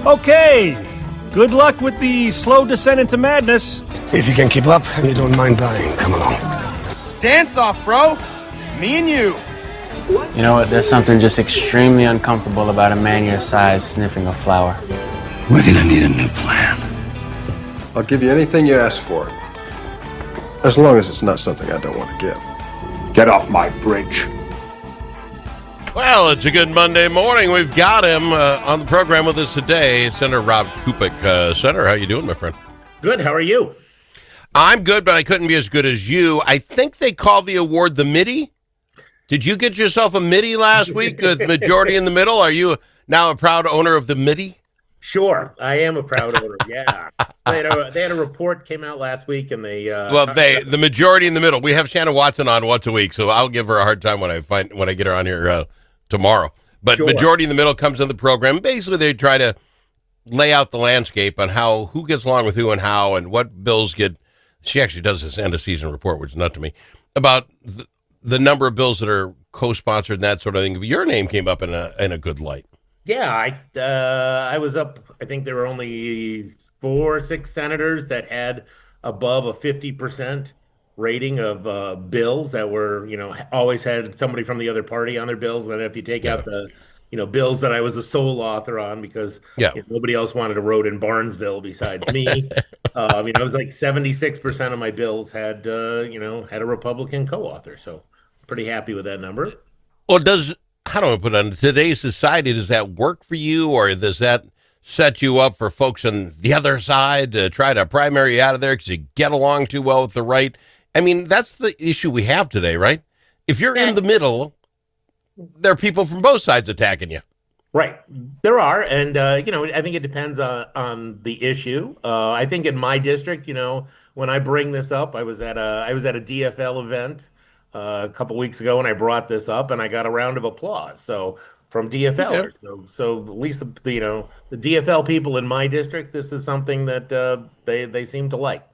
Okay, good luck with the slow descent into madness. If you can keep up and you don't mind dying, come along. Dance off, bro. Me and you. You know what? There's something just extremely uncomfortable about a man your size sniffing a flower. We're gonna need a new plan. I'll give you anything you ask for. As long as it's not something I don't want to get. Get off my bridge. Well, it's a good Monday morning. We've got him on the program with us today, Senator Rob Kupec. Senator, how you doing, my friend? Good. How are you? I'm good, but I couldn't be as good as you. I think they call the award the MIDI. Did you get yourself a MIDI last week with majority in the middle? Are you now a proud owner of the MIDI? Sure, I am a proud owner. Yeah, they had a report came out last week, and the majority in the middle. We have Shannon Watson on once a week, so I'll give her a hard time when I get her on here tomorrow. But Sure. Majority in the middle comes in the program. Basically, they try to lay out the landscape on who gets along with who and how and what bills get. She actually does this end of season report, which is nuts to me, about the number of bills that are co-sponsored and that sort of thing. Your name came up in a good light. Yeah, I was up. I think there were only 4 or 6 senators that had above a 50% rating of bills that were, always had somebody from the other party on their bills. And then if you take out the, bills that I was a sole author on because nobody else wanted a road in Barnesville besides me. I was like 76% of my bills had had a Republican co-author. So pretty happy with that number. Well, how do I put it on today's society? Does that work for you, or does that set you up for folks on the other side to try to primary you out of there because you get along too well with the right? I mean, that's the issue we have today, right? If you're in the middle, there are people from both sides attacking you. Right. There are. And, I think it depends on the issue. I think in my district, when I bring this up, I was at a DFL event a couple weeks ago, and I brought this up, and I got a round of applause. So from DFLers, so at least the DFL people in my district, this is something that they seem to like.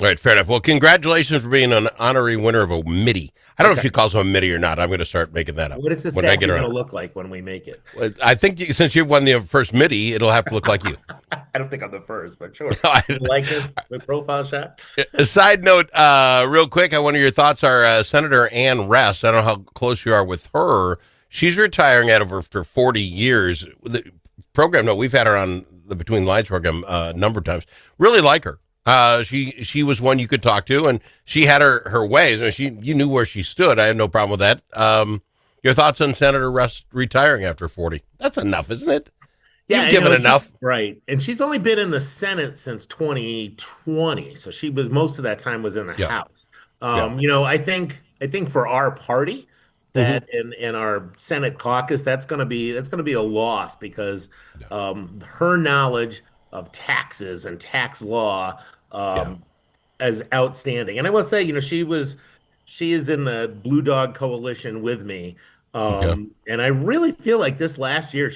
All right, fair enough. Well, congratulations for being an honorary winner of a MIDI. I don't know if she calls them a MIDI or not. I'm going to start making that up. What is this statue going to look like when we make it? Well, I think since you've won the first MIDI, it'll have to look like you. I don't think I'm the first, but sure. Like the profile shot? A side note, real quick, I wonder your thoughts are Senator Ann Rest. I don't know how close you are with her. She's retiring after 40 years. The program, we've had her on the Between the Lines program a number of times. Really like her. She was one you could talk to, and she had her ways. I mean, you knew where she stood. I had no problem with that. Your thoughts on Senator Rest retiring after 40? That's enough, isn't it? Yeah, you've given enough, right? And she's only been in the Senate since 2020, so she was most of that time was in the House. I think for our party that in our Senate caucus, that's going to be a loss because her knowledge of taxes and tax law as outstanding. And I will say, she is in the Blue Dog Coalition with me. And I really feel like this last year,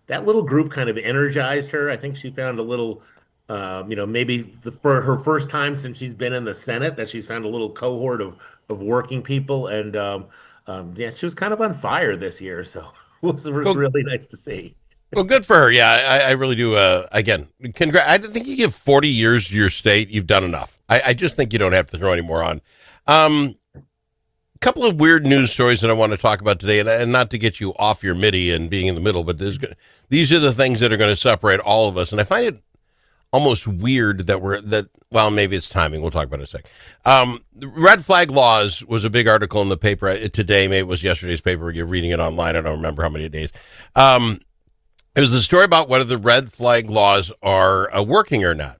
that little group kind of energized her. I think she found a little, maybe for her first time since she's been in the Senate, that she's found a little cohort of working people. And she was kind of on fire this year. So it was really nice to see. Well, good for her. Yeah, I really do. Again, I think you give 40 years to your state, you've done enough. I just think you don't have to throw any more on. A couple of weird news stories that I want to talk about today, and not to get you off your MIDI and being in the middle, but these are the things that are going to separate all of us. And I find it almost weird well, maybe it's timing. We'll talk about it in a sec. The red flag laws was a big article in the paper today. Maybe it was yesterday's paper. You're reading it online. I don't remember how many days. It was a story about whether the red flag laws are working or not.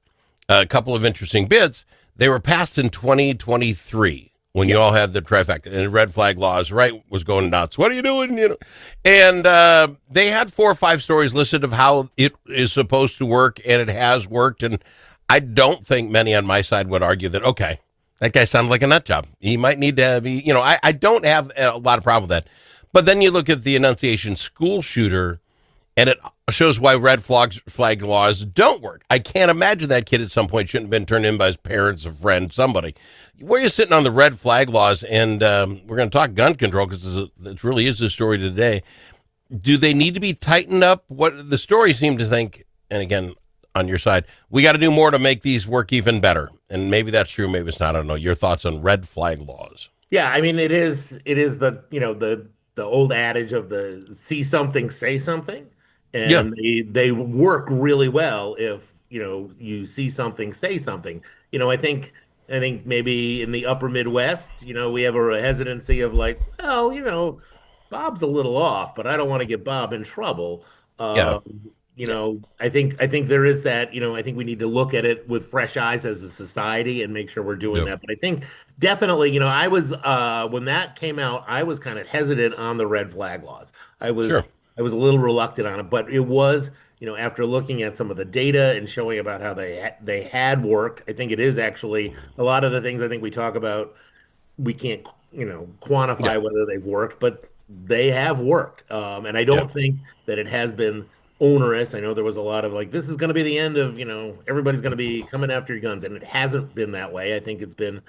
A couple of interesting bits. They were passed in 2023 when you all had the trifecta, and the red flag laws, was going nuts. What are you doing? And they had 4 or 5 stories listed of how it is supposed to work, and it has worked. And I don't think many on my side would argue that, okay, that guy sounded like a nut job. He might need to be, I don't have a lot of problem with that. But then you look at the Annunciation school shooter, and it shows why red flag laws don't work. I can't imagine that kid at some point shouldn't have been turned in by his parents, a friend, somebody. Where you're sitting on the red flag laws, and we're going to talk gun control because it really is the story today. Do they need to be tightened up? What the story seemed to think and again, on your side, we got to do more to make these work even better. And maybe that's true, maybe it's not. I don't know. Your thoughts on red flag laws? Yeah, I mean it is the the old adage of the see something, say something. Yeah, And they work really well if you see something, say something. I think maybe in the upper Midwest, we have a hesitancy of like, well, Bob's a little off, but I don't want to get Bob in trouble. yeah, I think there is that, I think we need to look at it with fresh eyes as a society and make sure we're doing yeah. that. But I think definitely, I was when that came out, I was kind of hesitant on the red flag laws. I was Sure. I was a little reluctant on it, but it was, after looking at some of the data and showing about how they had worked, I think it is actually a lot of the things I think we talk about we can't Yeah, quantify whether they've worked, but they have worked. And I yeah. don't think that it has been onerous. I know there was a lot of like, this is going to be the end of, everybody's going to be coming after your guns, and it hasn't been that way. I think it's been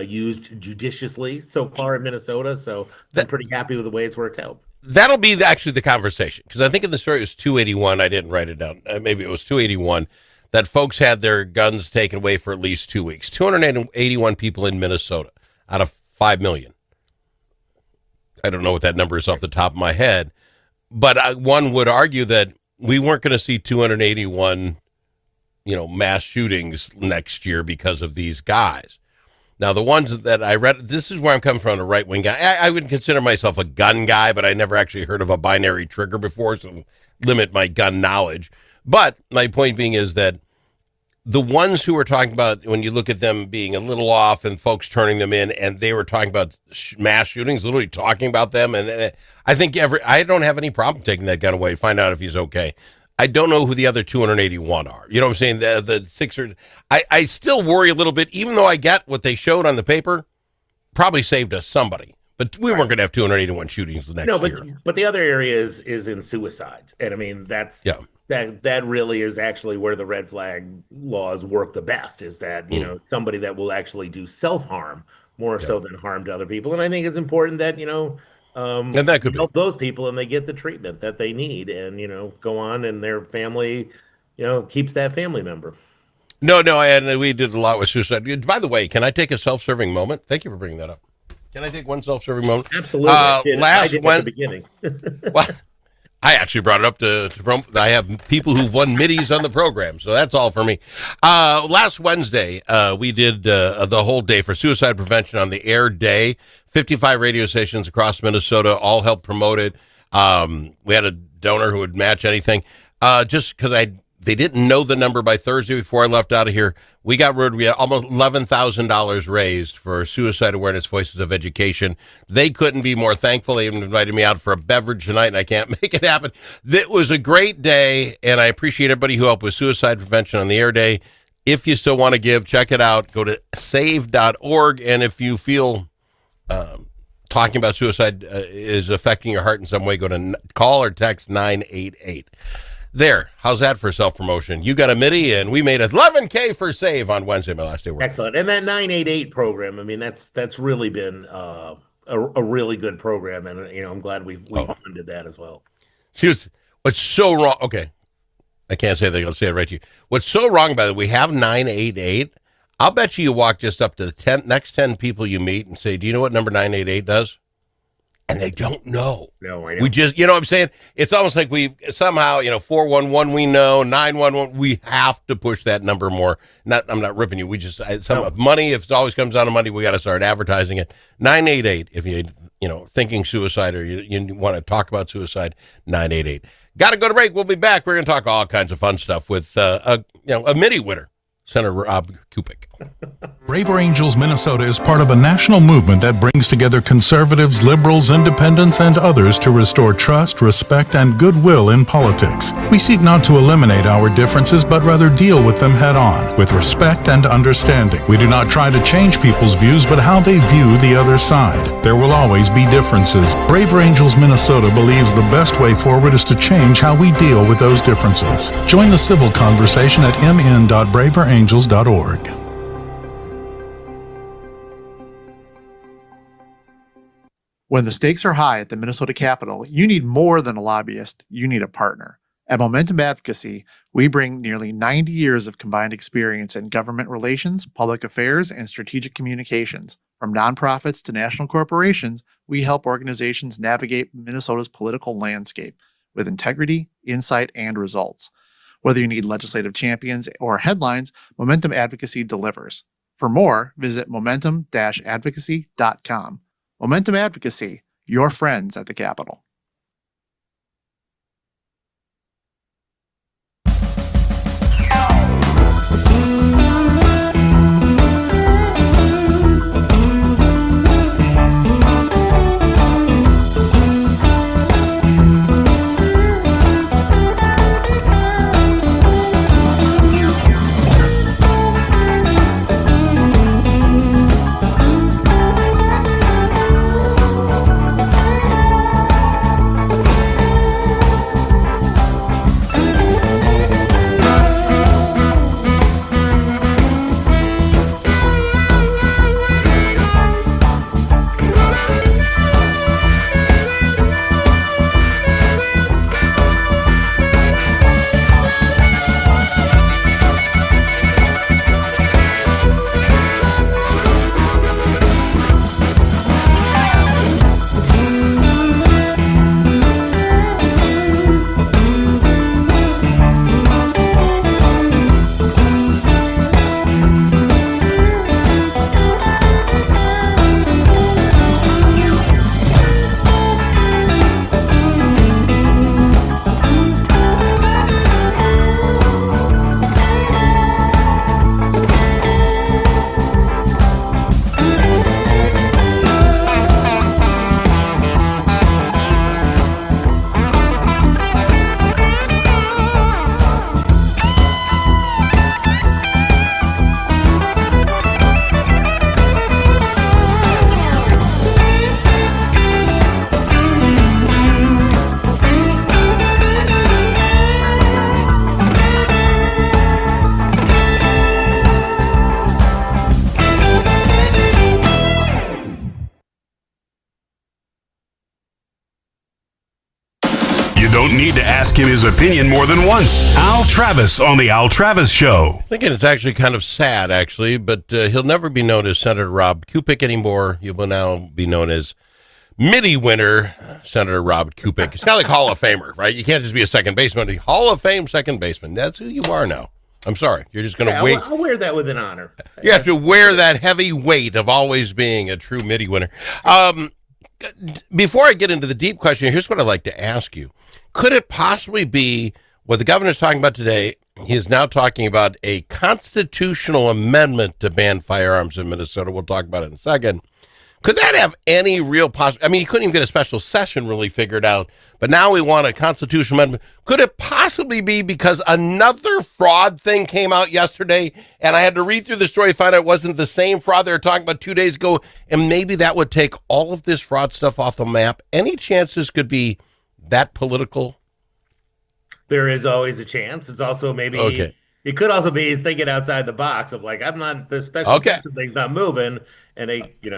used judiciously so far in Minnesota, so I'm That pretty happy with the way it's worked out. that'll be actually the conversation, because I think in the story it was 281. I didn't write it down. Maybe it was 281 that folks had their guns taken away for at least 2 weeks. 281 people in Minnesota out of 5 million. I don't know what that number is off the top of my head, but one would argue that we weren't going to see 281, mass shootings next year because of these guys. Now, the ones that I read, this is where I'm coming from, a right wing guy. I would consider myself a gun guy, but I never actually heard of a binary trigger before, so limit my gun knowledge. But my point being is that the ones who were talking about, when you look at them being a little off and folks turning them in, and they were talking about mass shootings, literally talking about them. And I think I don't have any problem taking that gun away, find out if he's okay. I don't know who the other 281 are. You know what I'm saying? The six are, I still worry a little bit, even though I get what they showed on the paper, probably saved us somebody. But we weren't going to have 281 shootings the next No, year. but the other area is in suicides, and I mean Yeah. that really is actually where the red flag laws work the best. Is that somebody that will actually do self harm more so than harm to other people, and I think it's important that And that could be. help those people and they get the treatment that they need, and go on, and their family keeps that family member. No, and we did a lot with suicide. By the way, can I take a self-serving moment? Thank you for bringing that up. Can I take one self-serving moment? Absolutely. I did Last at the beginning. Well, I actually brought it up to I have people who've won middies on the program, so that's all for me. Last Wednesday, we did the whole day for suicide prevention on the air day. 55 radio stations across Minnesota all helped promote it. We had a donor who would match anything. Just because they didn't know the number by Thursday before I left out of here. We had almost $11,000 raised for Suicide Awareness Voices of Education. They couldn't be more thankful. They even invited me out for a beverage tonight, and I can't make it happen. It was a great day, and I appreciate everybody who helped with suicide prevention on the air day. If you still want to give, check it out. Go to save.org, and if you feel talking about suicide is affecting your heart in some way, go to call or text 988. There. How's that for self-promotion? You got a MIDI, and we made $11K for save on Wednesday, my last day working. Excellent. And that 988 program, I mean, that's really been a really good program, and I'm glad we funded that as well. See, what's so wrong? Okay, I can't say that. I'll say it right to you. What's so wrong about it? We have 988. I'll bet you walk just up to the next 10 people you meet and say, "Do you know what number 988 does?" And they don't know. No, I know. We just, what I'm saying? It's almost like we somehow, 411 we know, 911, we have to push that number more. I'm not ripping you. We just, money, if it always comes down to money, we got to start advertising it. 988, if thinking suicide or you want to talk about suicide, 988. Got to go to break. We'll be back. We're going to talk all kinds of fun stuff with a MIDI winner, Senator Rob Kupec. Braver Angels Minnesota is part of a national movement that brings together conservatives, liberals, independents, and others to restore trust, respect, and goodwill in politics. We seek not to eliminate our differences, but rather deal with them head on, with respect and understanding. We do not try to change people's views, but how they view the other side. There will always be differences. Braver Angels Minnesota believes the best way forward is to change how we deal with those differences. Join the civil conversation at mn.braverangels.org. When the stakes are high at the Minnesota Capitol, you need more than a lobbyist, you need a partner. At Momentum Advocacy, we bring nearly 90 years of combined experience in government relations, public affairs, and strategic communications. From nonprofits to national corporations, we help organizations navigate Minnesota's political landscape with integrity, insight, and results. Whether you need legislative champions or headlines, Momentum Advocacy delivers. For more, visit momentum-advocacy.com. Momentum Advocacy, your friends at the Capitol. Don't need to ask him his opinion more than once. Al Travis on the Al Travis Show. Thinking it's actually kind of sad, actually, but he'll never be known as Senator Rob Kupec anymore. He will now be known as Midi winner, Senator Rob Kupec. It's kind of like Hall of Famer, right? You can't just be a second baseman. Hall of Fame second baseman. That's who you are now. I'm sorry. You're just going to wait. I'll wear that with an honor. You have to wear that heavy weight of always being a true Midi winner. Before I get into the deep question, here's what I'd like to ask you. Could it possibly be what the governor's talking about today? He is now talking about a constitutional amendment to ban firearms in Minnesota. We'll talk about it in a second. Could that have any real possibility? I mean, you couldn't even get a special session really figured out, but now we want a constitutional amendment. Could it possibly be because another fraud thing came out yesterday, and I had to read through the story to find out it wasn't the same fraud they were talking about 2 days ago, and maybe that would take all of this fraud stuff off the map? Any chances could be that political? There is always a chance. It's also maybe it could also be he's thinking outside the box of like, I'm not, the special session thing's not moving, and they, you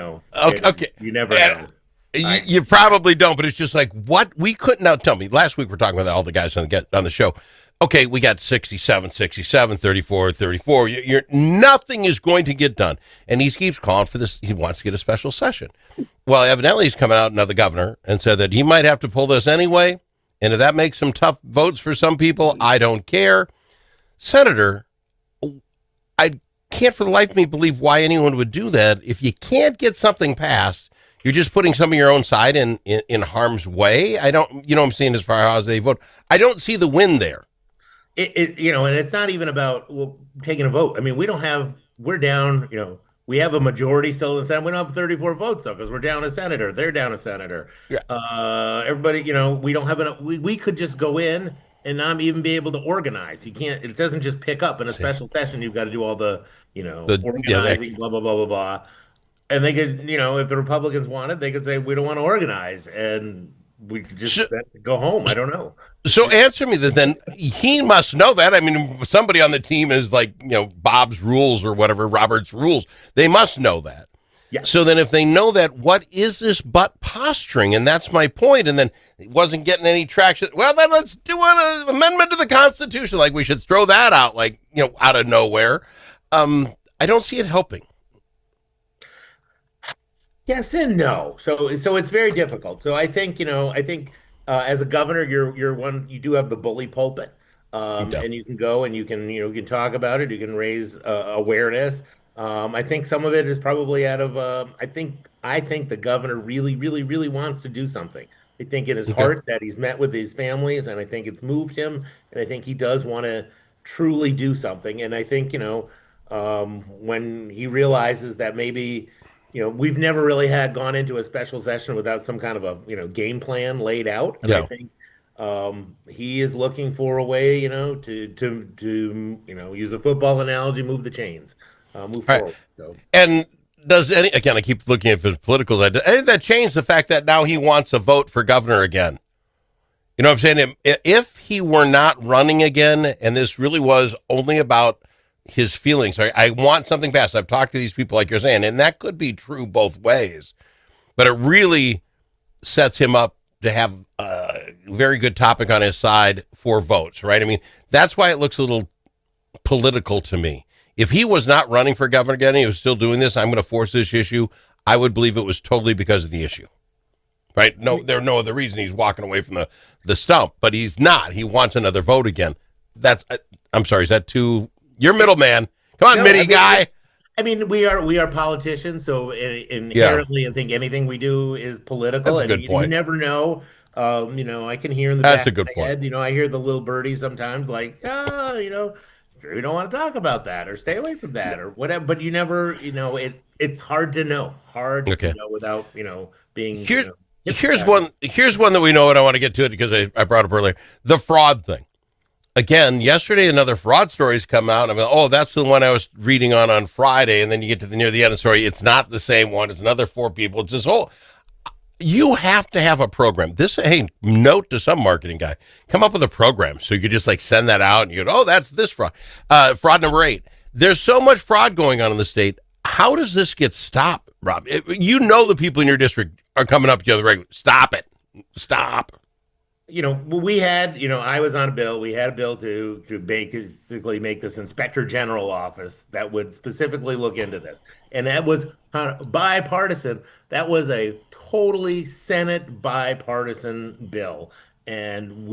never know. You probably don't, but it's just like, what we couldn't. Now tell me, last week we're talking about all the guys on the show. Okay, we got 67, 34, 34. Nothing is going to get done. And he keeps calling for this. He wants to get a special session. Well, evidently he's coming out, another governor, and said that he might have to pull this anyway. And if that makes some tough votes for some people, I don't care. Senator, I can't for the life of me believe why anyone would do that. If you can't get something passed, you're just putting some of your own side in harm's way. I don't, what I'm saying, as far as they vote, I don't see the win there. And it's not even about taking a vote. I mean, we're down, we have a majority still in the Senate. We don't have 34 votes though, because we're down a senator. They're down a senator. Yeah. Everybody, we don't have enough. We could just go in and not even be able to organize. You can't. It doesn't just pick up in a special session. You've got to do all the organizing, blah blah blah blah blah. And they could, if the Republicans wanted, they could say we don't want to organize, and we could just go home. I don't know. So answer me that. Then he must know that. I mean, somebody on the team is like, Bob's rules or whatever, Robert's rules. They must know that. Yes. So then if they know that, what is this but posturing? And that's my point. And then it wasn't getting any traction. Well, then let's do an amendment to the Constitution. Like we should throw that out, like, out of nowhere. I don't see it helping. Yes and no. So it's very difficult. So I think, as a governor, you do have the bully pulpit. And you can go and you can talk about it. You can raise awareness. I think some of it is probably out of, I think the governor really, really, really wants to do something. I think in his heart that he's met with these families, and I think it's moved him, and I think he does want to truly do something. And I think, when he realizes that maybe, we've never really gone into a special session without some kind of a, game plan laid out. And I think he is looking for a way, to use a football analogy, move the chains, move forward. Right. So. And again, I keep looking at his political side. Any of that change the fact that now he wants a vote for governor again? You know what I'm saying? If he were not running again, and this really was only about his feelings, I want something passed. I've talked to these people like you're saying, and that could be true both ways, but it really sets him up to have a very good topic on his side for votes, right? I mean, that's why it looks a little political to me. If he was not running for governor again, he was still doing this, I'm going to force this issue, I would believe it was totally because of the issue, right? No, there's no other reason he's walking away from the stump, but he's not. He wants another vote again. I'm sorry, is that too... You're middleman. Come on, guy. I mean, we are politicians, so inherently, I think anything we do is political. That's a good point. You never know. I can hear in the back of my head, I hear the little birdie sometimes like, we don't want to talk about that or stay away from that or whatever. But you never, it's hard to know. To know without, being. Here's one that we know, and I want to get to it because I brought up earlier. The fraud thing. Again, yesterday, another fraud story's come out. I'm like, that's the one I was reading on Friday. And then you get to near the end of the story. It's not the same one. It's another 4 people. It's this whole, you have to have a program. Hey, note to some marketing guy, come up with a program. So you could just send that out and you go, that's this fraud. Fraud number 8. There's so much fraud going on in the state. How does this get stopped, Rob? The people in your district are coming up to you on the regular. Stop it. Stop. We had, I was on a bill. We had a bill to basically make this inspector general office that would specifically look into this. And that was bipartisan. That was a totally Senate bipartisan bill. And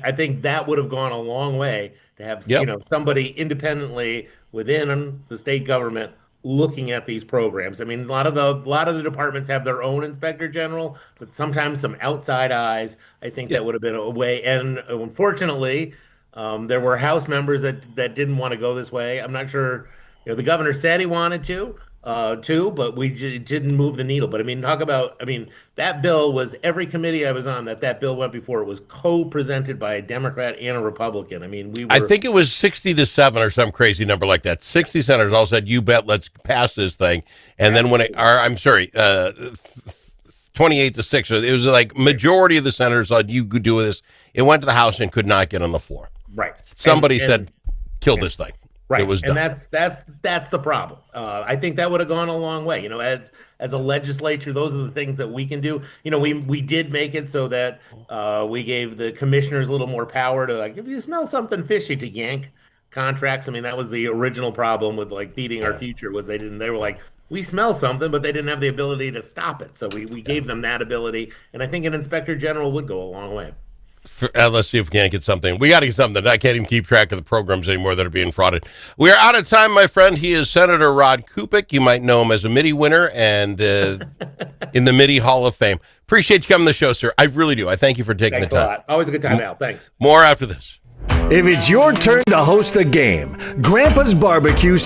I think that would have gone a long way to have, somebody independently within the state government looking at these programs. I mean, a lot of the departments have their own inspector general, but sometimes some outside eyes. I think that would have been a way. And unfortunately, there were House members that didn't want to go this way. I'm not sure. The governor said he wanted to, but we didn't move the needle. But I mean, that bill was every committee I was on that bill went before. It was co-presented by a Democrat and a Republican. I mean, I think it was 60-7 or some crazy number like that. 60 senators all said, "You bet, let's pass this thing." And then 28-6. It was like majority of the senators said, "You could do this." It went to the House and could not get on the floor. Right. Somebody said, "Kill this thing." Right, it was and done. that's the problem. I think that would have gone a long way. As a legislature, those are the things that we can do. We did make it so that we gave the commissioners a little more power to if you smell something fishy, to yank contracts. I mean, that was the original problem with feeding our future was they were like, we smell something, but they didn't have the ability to stop it. So we gave them that ability, and I think an inspector general would go a long way. Let's see if we can't get something. We got to get something. I can't even keep track of the programs anymore that are being frauded. We are out of time, my friend. He is Senator Rod Kupec. You might know him as a Midi winner and in the Midi Hall of Fame. Appreciate you coming to the show, sir. I really do. I thank you for taking Thanks the time. a lot. Always a good time, Al. Thanks. More after this. If it's your turn to host a game, Grandpa's Barbecue